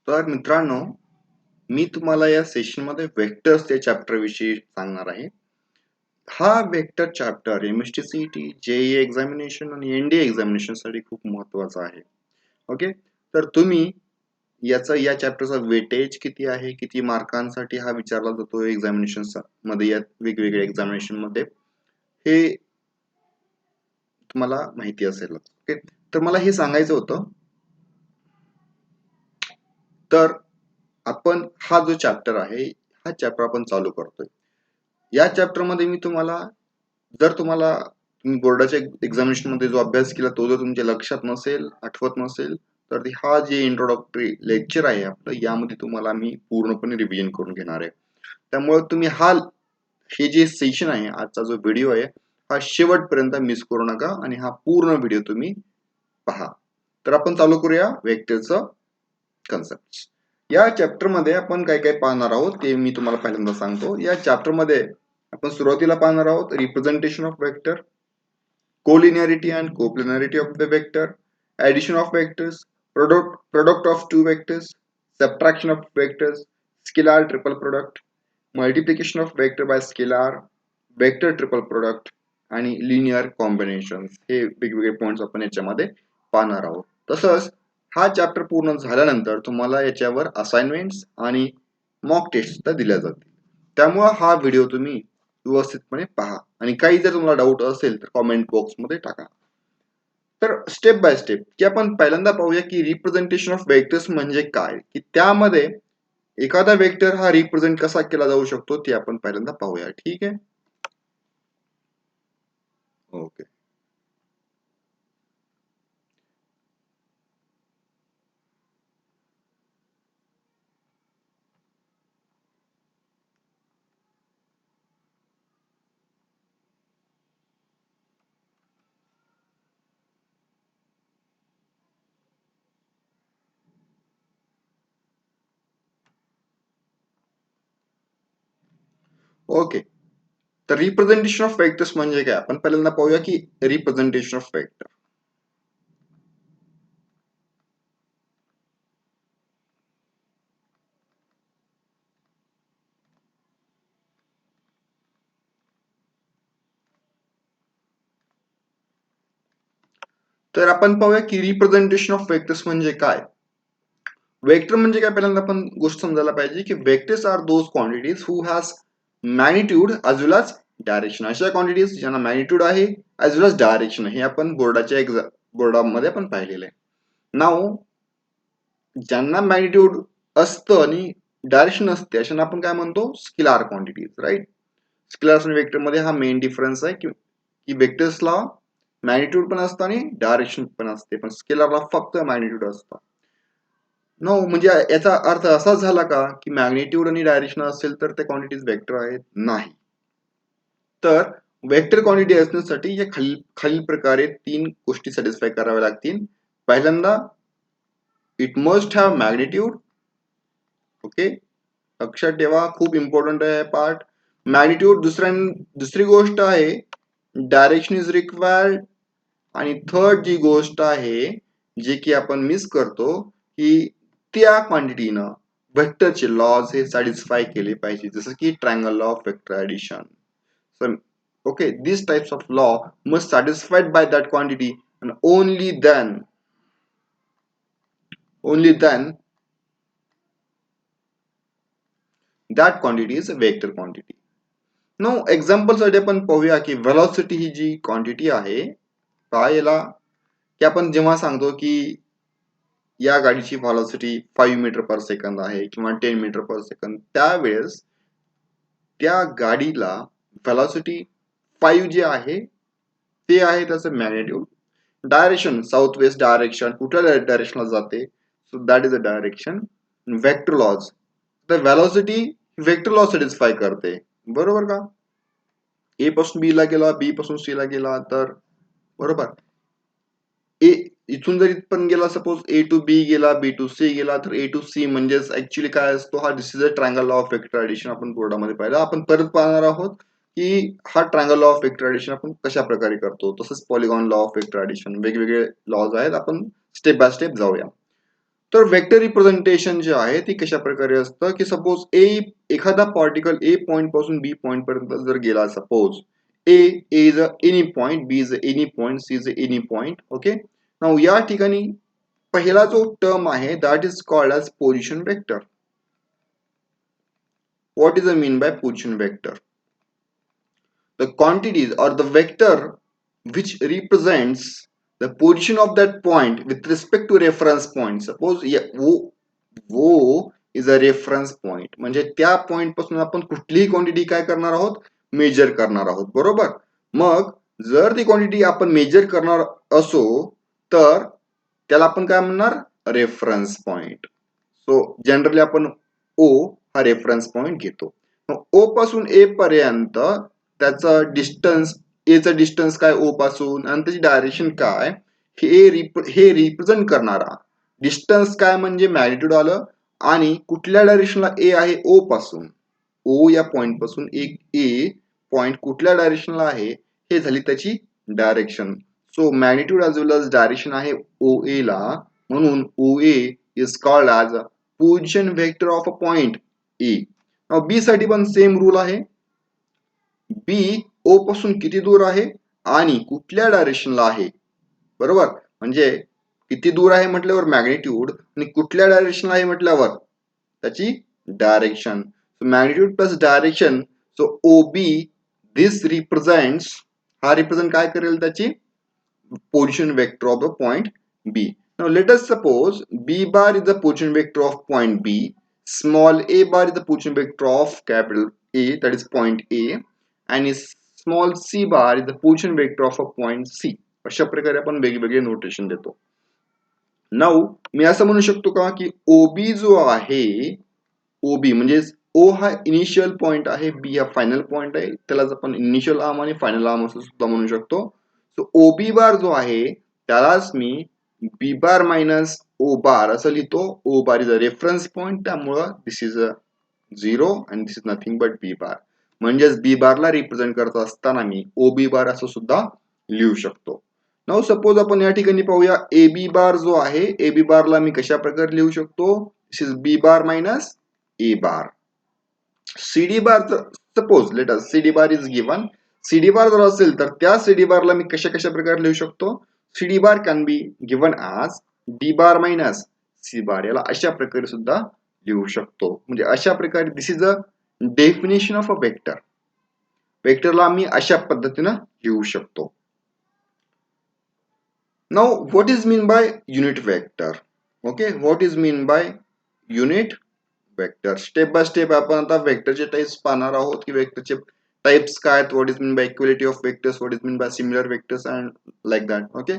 तर मित्रांनो, मी तुम्हाला या सेशनमध्ये वेक्टर्स या चॅप्टर विषयी सांगणार आहे. हा वेक्टर चॅप्टर एमएसटीसीईटी, जेईई एक्झामिनेशन आणि एनडीए एक्झामिनेशन साठी खूप महत्वाचा आहे. ओके, तर तुम्ही या चॅप्टरचा वेटेज किती आहे, किती मार्कांसाठी हा विचारला जातो एक्झामिनेशन मध्ये, या वेगवेगळ्या एक्झामिनेशन मध्ये, हे तुम्हाला माहिती असेल. ओके, तर मला हे सांगायचं होतं. तर आपण हा जो चॅप्टर आहे, हा चॅप्टर आपण चालू करतोय. या चॅप्टर मध्ये मी तुम्हाला, जर तुम्हाला तुम्ही बोर्डाच्या एक्झामिनेशन मध्ये जो अभ्यास केला तो जर तुमच्या लक्षात नसेल, आठवत नसेल, तर हा जे इंट्रोडक्टरी लेक्चर आहे आपलं, यामध्ये तुम्हाला मी पूर्णपणे रिव्हिजन करून घेणार आहे. त्यामुळे तुम्ही हे जे सेशन आहे, आजचा जो व्हिडिओ आहे, हा शेवटपर्यंत मिस करू नका आणि हा पूर्ण व्हिडिओ तुम्ही पहा. तर आपण चालू करूया वेक्टरचं कन्सेप्ट. या चॅप्टर मध्ये आपण काय काय पाहणार आहोत ते मी तुम्हाला पहिल्यांदा सांगतो. या चॅप्टर मध्ये आपण सुरुवातीला पाहणार आहोत representation of vector, collinearity and coplanarity of the vector, addition of vectors, product of two vectors, subtraction of vectors, scalar triple product, multiplication of vector by scalar, vector triple product आणि linear combination, हे वेगवेगळे points आपण याच्यामध्ये पाहणार आहोत. तसंच हा chapter पूर्ण झाल्यानंतर तुम्हाला याच्यावर असाइनमेंट्स आणि मॉक टेस्ट दिल्या जातील. त्यामुळे हा व्हिडिओ तुम्ही व्यवस्थितपणे पहा आणि काही जर तुम्हाला डाऊट असेल तर कॉमेंट बॉक्स मध्ये टाका. तर स्टेप बाय स्टेप की आपण पहिल्यांदा पाहूया की रिप्रेझेंटेशन ऑफ वेक्टर्स म्हणजे काय, की त्यामध्ये एखादा वेक्टर हा रिप्रेझेंट कसा केला जाऊ शकतो ते आपण पहिल्यांदा पाहूया. ठीक आहे, ओके. ओके, तर रिप्रेझेंटेशन ऑफ वेक्टर्स म्हणजे काय आपण पहिल्यांदा पाहूया की रिप्रेझेंटेशन ऑफ वेक्टर. तर आपण पाहूया की रिप्रेझेंटेशन ऑफ वेक्टर्स म्हणजे काय. वेक्टर म्हणजे काय, पहिल्यांदा आपण गोष्ट समजायला पाहिजे की vectors are those quantities who has magnitude as well as direction. अशा क्वांटिटीज ज्यांना मॅग्निट्यूड आहे ॲज वेल ॲज डायरेक्शन, हे आपण बोर्डामध्ये आपण पाहिलेलं आहे. नाव ज्यांना मॅग्निट्यूड असतं आणि डायरेक्शन असते अशांना आपण काय म्हणतो, स्केलार क्वांटिटीज, राईट. स्केलार आणि वेक्टर मध्ये हा मेन डिफरन्स आहे की वेक्टर्सला मॅग्निट्यूड पण असतं आणि डायरेक्शन पण असते, पण स्केलारला फक्त मॅग्निट्यूड असतं. नो, म्हणजे याचा अर्थ असा झाला का की मॅग्निट्यूड आणि डायरेक्शन असेल तर ते क्वांटिटीज वेक्टर आहेत? नाही. तर वेक्टर क्वांटिटी असण्यासाठी या खालील प्रकारे तीन गोष्टी सॅटिस्फाय कराव्या लागतील. पहिल्यांदा, it must have magnitude. Okay, लक्षात ठेवा, खूप इम्पॉर्टंट आहे पार्ट. मॅग्निट्यूड. दुसरी गोष्ट आहे डायरेक्शन इज रिक्वायर्ड. आणि थर्ड जी गोष्ट आहे जे की आपण मिस करतो, की त्या क्वांटिटीनं वेक्टरचे लॉज हे सॅटिस्फाय केले पाहिजे, जसं की triangle law of vector addition. Okay, these types of law must satisfied by that quantity, and only then that quantity is a vector quantity. Now example साठी आपण पाहूया की व्हेलॉसिटी ही जी क्वांटिटी आहे, याला की आपण जेव्हा सांगतो की या गाडीची व्हेलॉसिटी 5 मीटर पर सेकंद आहे किंवा 10 मीटर पर सेकंद, त्यावेळेस त्या गाडीला व्हेलॉसिटी 5 जे आहे ते आहे त्याचं magnitude. Direction south west direction, कुठल्या डायरेक्शनला जाते, so that is a direction. Vector laws, तर व्हेलॉसिटी वेक्टर लॉ सॅटिस्फाय करते, बरोबर का. ए पासून बी ला गेला, बी पासून सी ला गेला, तर बरोबर ए इथून जर इथपर्यंत गेला, सपोज ए टू बी गेला, बी टू सी गेला, तर ए टू सी म्हणजेच ऍक्च्युली काय असतो, हा this is a triangle law of vector addition. आपण बोर्डामध्ये पाहिलं. आपण परत पाहणार आहोत की हा triangle law of vector addition आपण कशा प्रकारे करतो. तसंच polygon law of vector addition, वेगवेगळे लॉज आहेत, आपण स्टेप बाय स्टेप जाऊया. तर वेक्टर रिप्रेझेंटेशन जे आहे ती कशा प्रकारे असतं की सपोज एखादा पार्टिकल ए पॉइंट पासून बी पॉइंट पर्यंत जर गेला suppose A is a any point B is a any point C is a any point okay now या ठिकाणी पहिला जो टर्म आहे that is called as position vector what is a mean by position vector the quantities or the vector which represents the position of that point with respect to reference point suppose O is a reference point म्हणजे त्या point पासून आपण कुठलीही quantity काय करणार आहोत major करणार आहोत बरोबर मग जर ती क्वांटिटी आपण मेजर करणार असो तर त्याला आपण काय म्हणणार रेफरन्स पॉइंट सो जनरली आपण ओ हा रेफरन्स पॉइंट घेतो ओ पासून ए पर्यंत त्याचं डिस्टन्स एचं डिस्टन्स काय ओ पासून आणि त्याची डायरेक्शन काय हे रिप्रेझेंट करणारा डिस्टन्स काय म्हणजे मॅग्निट्यूड आलं आणि कुठल्या डायरेक्शनला ए आहे ओ पासून ओ या पॉइंट पासून एक ए पॉइंट कुठल्या डायरेक्शनला आहे हे झाली त्याची direction so magnitude as well as direction आहे ओ ए ला म्हणून O A is called as a position vector of a point A B साठी पण सेम रूल आहे बी ओ पासून किती दूर आहे आणि कुठल्या डायरेक्शनला आहे बरोबर म्हणजे किती दूर आहे म्हटल्यावर मॅग्निट्यूड आणि कुठल्या डायरेक्शनला आहे म्हटल्यावर त्याची direction magnitude plus direction so O B this represents हा रिप्रेझेंट काय करेल त्याची position vector of the point B. Now let us suppose B bar is the position vector of point B, small a bar is the position vector of capital A that is point A and small c bar is the position vector of a point C. अशा प्रकारे आपण वेगवेगळे notation देतो now me असं म्हणू शकतो का की OB जो आहे OB म्हणजे O हा इनिशियल पॉइंट आहे बी हा फायनल पॉइंट आहे त्यालाच आपण इनिशियल आर्म आणि फायनल आर्म असं सुद्धा म्हणू शकतो सो OB बार जो आहे त्यालाच मी B bar minus O bar असं लिहितो O bar is a reference point त्यामुळं this is a 0 and this is nothing but B bar म्हणजेच B बारला रिप्रेझेंट करत असताना मी OB बार असं सुद्धा लिहू शकतो नाउ सपोज आपण या ठिकाणी पाहूया AB बार जो आहे AB बारला मी कशा प्रकारे लिहू शकतो this is B bar minus A bar CD bar suppose let us CD bar is given CD bar जर असेल तर त्या CD bar ला मी कशा प्रकारे लिहू शकतो CD bar can be given as D bar minus C bar याला अशा प्रकारे सुद्धा लिहू शकतो म्हणजे अशा प्रकारे this is a definition of a vector वेक्टरला मी अशा पद्धतीने लिहू शकतो now what is mean by unit vector okay what is mean by unit vector step by step आपण आता वेक्टरचे टाइप्स पाहणार आहोत की वेक्टरचे टाइप्स काय आहेत what is mean by equality of vectors what is mean bye similar vectors and like that okay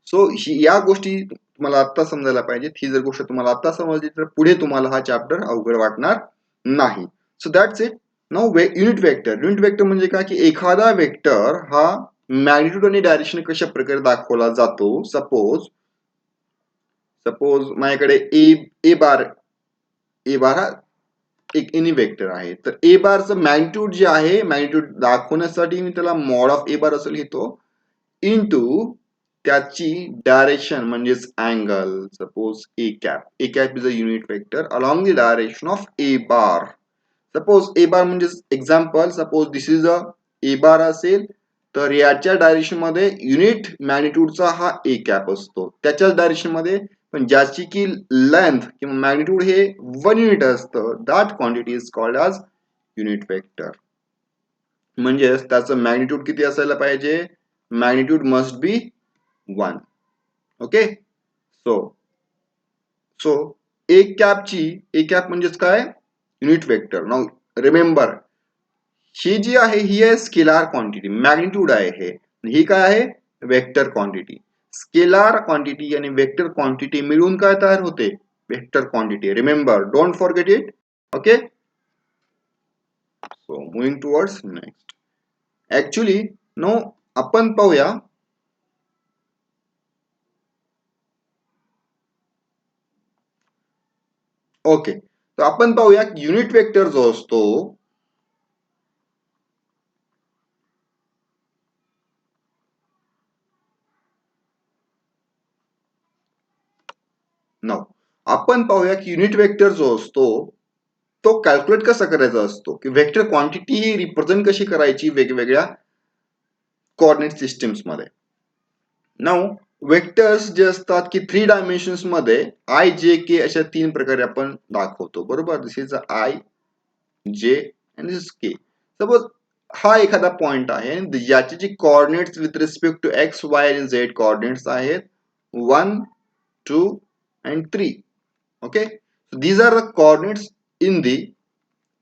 so या गोष्टी तुम्हाला आता समजायला पाहिजेत ही जर गोष्ट तुम्हाला आता समजली तर पुढे तुम्हाला हा चॅप्टर अवघड वाटणार नाही so that's it now unit vector म्हणजे काय की एखादा वेक्टर हा मॅग्निट्यूड आणि डायरेक्शन कशा प्रकारे दाखवला जातो सपोज माझ्याकडे ए बार हा एक एनी वेक्टर आहे तर ए बारचं मॅग्निट्यूड जे आहे मॅग्निट्यूड दाखवण्यासाठी मी त्याला मॉड ऑफ ए बार असं लिहितो इनटू त्याची डायरेक्शन म्हणजेच angle suppose A cap is a unit vector along the direction of A bar suppose A bar म्हणजे example suppose this is a A bar असेल तर याच्या डायरेक्शन मध्ये युनिट मॅग्निट्यूडचा हा ए कॅप असतो त्याच्याच डायरेक्शन मध्ये पण ज्याची की लेंथ किंवा मॅग्निट्यूड हे 1 युनिट असतं that quantity is called as unit vector म्हणजे त्याचं मॅग्निट्यूड किती असायला पाहिजे magnitude must be 1 okay so so A cap म्हणजेच काय युनिट वेक्टर नाउ रिमेंबर ही जी आहे ही आहे स्केलार क्वांटिटी मॅग्निट्यूड आहे ही काय आहे वेक्टर क्वांटिटी स्केलार क्वांटिटी आणि वेक्टर क्वांटिटी मिळून काय तयार होते vector quantity remember don't forget it okay so moving towards next actually no आपण पाहूया ओके तर आपण पाहूया युनिट वेक्टर जो असतो नाउ आपण पाहूया की युनिट वेक्टर जो असतो तो कॅल्क्युलेट कसा करायचा असतो, की वेक्टर क्वांटिटी रिप्रेझेंट कशी करायची वेगवेगळ्या कोऑर्डिनेट सिस्टीम्स मध्ये. नाउ वेक्टर्स जे असतात की 3 डायमेन्शन्स मध्ये आय जे के अशा 3 प्रकारे आपण दाखवतो, बरोबर. This is I J and this K. Suppose हा एखादा पॉइंट आहे ज्याचे जे coordinates with respect to X Y आणि झेड कोऑर्डिनेट्स आहेत 1 2 and 3. Okay, so these are the coordinates in the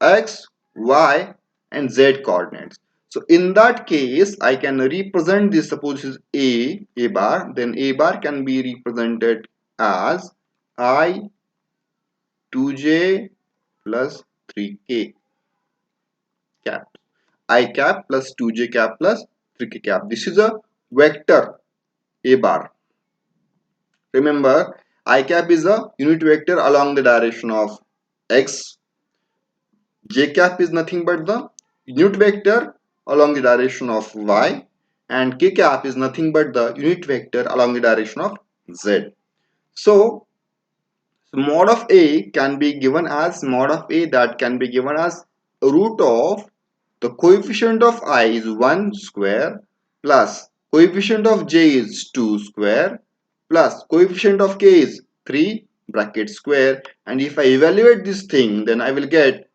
x, y and z coordinates. So in that case I can represent this. Suppose this is a bar, then a bar can be represented as I 2j plus 3k cap, I cap plus 2j cap plus 3k cap. This is a vector a bar. Remember, I cap is a unit vector along the direction of x. J cap is nothing but the unit vector along the direction of y, and k cap is nothing but the unit vector along the direction of z. So mod of a can be given as mod of a that can be given as root of the coefficient of I is 1 square plus coefficient of j is 2 square plus coefficient of k is 3 bracket square, and if I evaluate this thing then I will get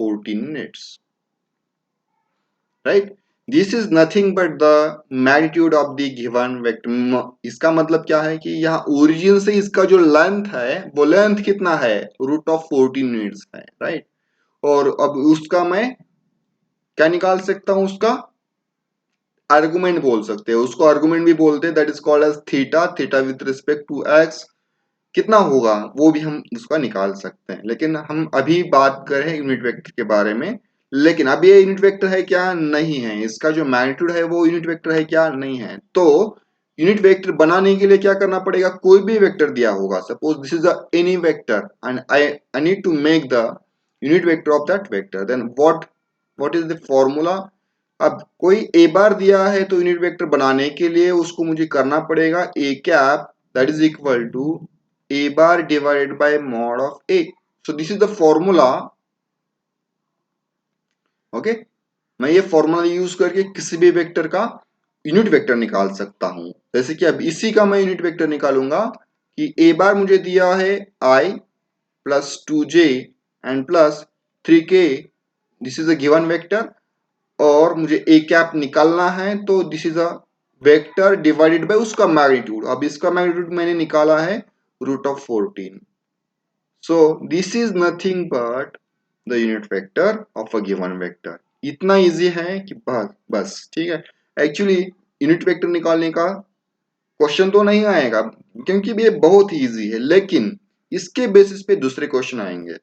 14 units, right. This is nothing but the magnitude of the given vector. इसका मतलब क्या है कि यहाँ origin से इसका जो length है वो लेंथ कितना है, रूट ऑफ 14 यूनिट्स है, राइट. और अब उसका मैं क्या निकाल सकता हूं, उसका आर्गुमेंट बोल सकते हैं, उसको आर्गुमेंट भी बोलते हैं, that is called as theta. Theta with respect to X कितना होगा वो भी हम उसका निकाल सकते हैं, लेकिन हम अभी बात कर रहे हैं यूनिट वेक्टर के बारे में. लेकिन अब ये यूनिट वेक्टर है क्या, नहीं है. इसका जो मैग्नीट्यूड है वो यूनिट वेक्टर है क्या, नहीं है. तो यूनिट वेक्टर बनाने के लिए क्या करना पड़ेगा, कोई भी वेक्टर दिया होगा, suppose this is any vector and I need to make the unit vector of that vector, then what is the formula. अब कोई ए बार दिया है तो यूनिट वेक्टर बनाने के लिए उसको मुझे करना पड़ेगा A cap that is equal to a bar divided by mod of a. So this is the formula. Okay, मैं ये फॉर्मूला यूज करके किसी भी वेक्टर का यूनिट वेक्टर निकाल सकता हूं. जैसे कि अब इसी का मैं यूनिट वेक्टर निकालूंगा कि a बार मुझे दिया है I plus 2j and plus 3k. This is a given vector और मुझे a कैप निकालना है, तो this is a vector divided by उसका मैग्नीट्यूड. अब इसका मैग्नीट्यूड मैंने निकाला है root of 14. So this is nothing but the unit vector of a given vector. इतना इजी है कि बस ठीक है. एक्चुअली यूनिट वेक्टर निकालने का क्वेश्चन तो नहीं आएगा क्योंकि ये बहुत ही इजी है, लेकिन इसके बेसिस पे दूसरे क्वेश्चन आएंगे.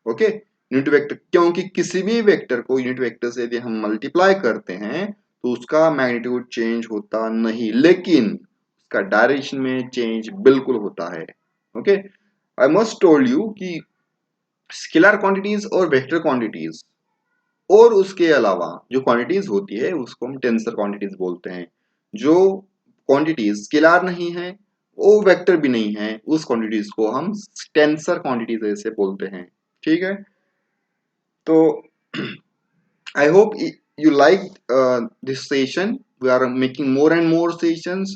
ओके, यूनिट वेक्टर, क्योंकि किसी भी वेक्टर को यूनिट वेक्टर से यदि हम मल्टीप्लाई करते हैं तो उसका मैग्नीट्यूड चेंज होता नहीं, लेकिन उसका डायरेक्शन में चेंज बिल्कुल होता है. Okay, I must told you कि स्केलर क्वांटिटीज और वेक्टर क्वांटिटीज और उसके अलावा जो क्वांटिटीज होती है उसको हम टेंसर क्वांटिटीज बोलते हैं. जो क्वांटिटीज स्केलर नहीं है वो वेक्टर भी नहीं है, उस क्वांटिटीज को हम टेंसर क्वांटिटीज ऐसे बोलते हैं. ठीक है, तो I hope you liked this session. We are making more and more sessions.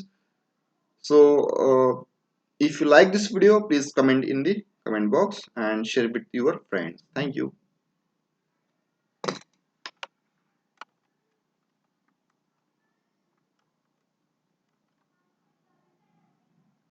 So if you like this video, please comment in the comment box and share it with your friends. Thank you.